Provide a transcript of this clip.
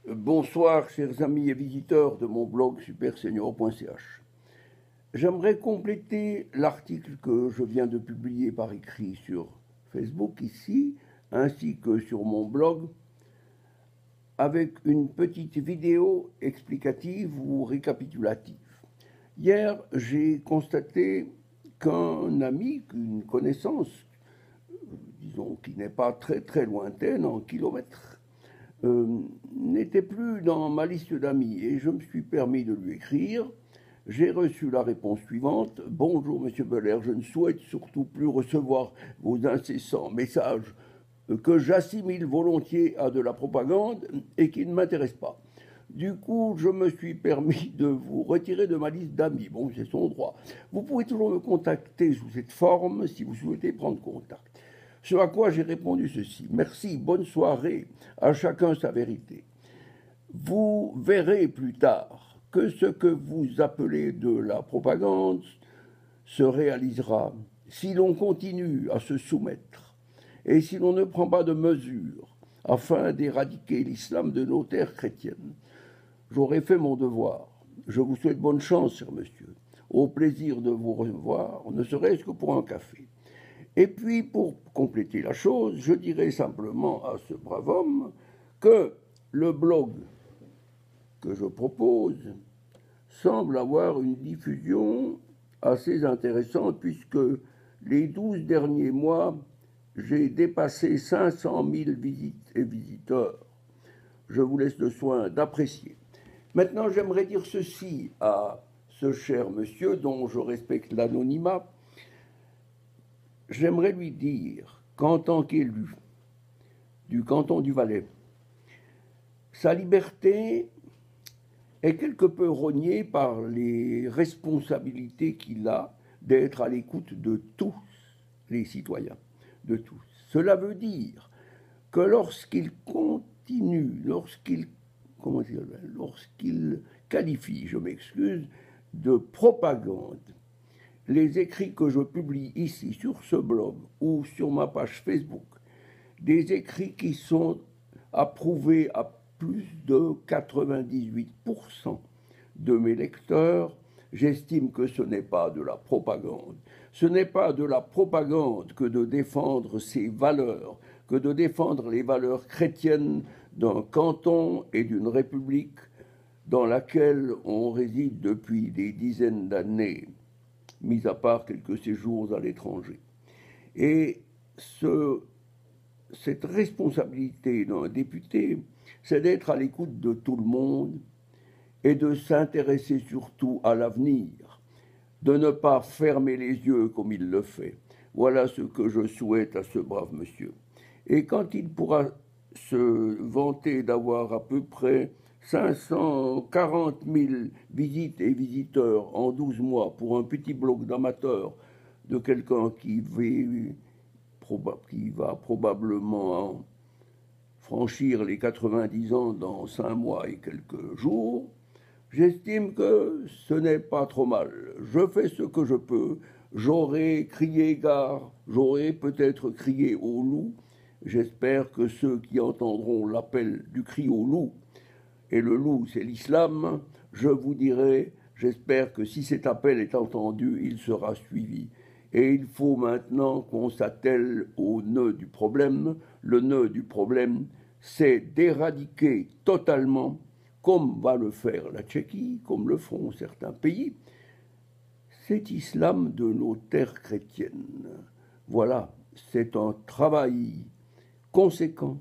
Bonsoir, chers amis et visiteurs de mon blog supersenior.ch. J'aimerais compléter l'article que je viens de publier par écrit sur Facebook ici, ainsi que sur mon blog, avec une petite vidéo explicative ou récapitulative. Hier, j'ai constaté qu'un ami, qu'une connaissance, disons qui n'est pas très très lointaine en kilomètres, n'était plus dans ma liste d'amis et je me suis permis de lui écrire. J'ai reçu la réponse suivante. Bonjour Monsieur Belair, je ne souhaite surtout plus recevoir vos incessants messages que j'assimile volontiers à de la propagande et qui ne m'intéressent pas. Du coup, je me suis permis de vous retirer de ma liste d'amis. Bon, c'est son droit. Vous pouvez toujours me contacter sous cette forme si vous souhaitez prendre contact. Ce à quoi j'ai répondu ceci. Merci, bonne soirée, à chacun sa vérité. Vous verrez plus tard que ce que vous appelez de la propagande se réalisera si l'on continue à se soumettre et si l'on ne prend pas de mesures afin d'éradiquer l'islam de nos terres chrétiennes. J'aurai fait mon devoir. Je vous souhaite bonne chance, cher monsieur. Au plaisir de vous revoir, ne serait-ce que pour un café. Et puis, pour compléter la chose, je dirais simplement à ce brave homme que le blog que je propose semble avoir une diffusion assez intéressante puisque les 12 derniers mois, j'ai dépassé 500 000 visites et visiteurs. Je vous laisse le soin d'apprécier. Maintenant, j'aimerais dire ceci à ce cher monsieur dont je respecte l'anonymat. J'aimerais lui dire qu'en tant qu'élu du canton du Valais, sa liberté est quelque peu rognée par les responsabilités qu'il a d'être à l'écoute de tous les citoyens, de tous. Cela veut dire que lorsqu'il continue, lorsqu'il qualifie, je m'excuse, de propagande les écrits que je publie ici sur ce blog ou sur ma page Facebook, des écrits qui sont approuvés à plus de 98% de mes lecteurs, j'estime que ce n'est pas de la propagande. Ce n'est pas de la propagande que de défendre ces valeurs, que de défendre les valeurs chrétiennes d'un canton et d'une république dans laquelle on réside depuis des dizaines d'années, mis à part quelques séjours à l'étranger. Et cette responsabilité d'un député, c'est d'être à l'écoute de tout le monde et de s'intéresser surtout à l'avenir, de ne pas fermer les yeux comme il le fait. Voilà ce que je souhaite à ce brave monsieur. Et quand il pourra se vanter d'avoir à peu près 540 000 visites et visiteurs en 12 mois pour un petit blog d'amateurs de quelqu'un qui va probablement franchir les 90 ans dans 5 mois et quelques jours, j'estime que ce n'est pas trop mal. Je fais ce que je peux. J'aurais crié gare, j'aurais peut-être crié au loup. J'espère que ceux qui entendront l'appel du cri au loup, et le loup c'est l'islam, je vous dirai, j'espère que si cet appel est entendu, il sera suivi. Et il faut maintenant qu'on s'attelle au nœud du problème. Le nœud du problème, c'est d'éradiquer totalement, comme va le faire la Tchéquie, comme le feront certains pays, cet islam de nos terres chrétiennes. Voilà, c'est un travail conséquent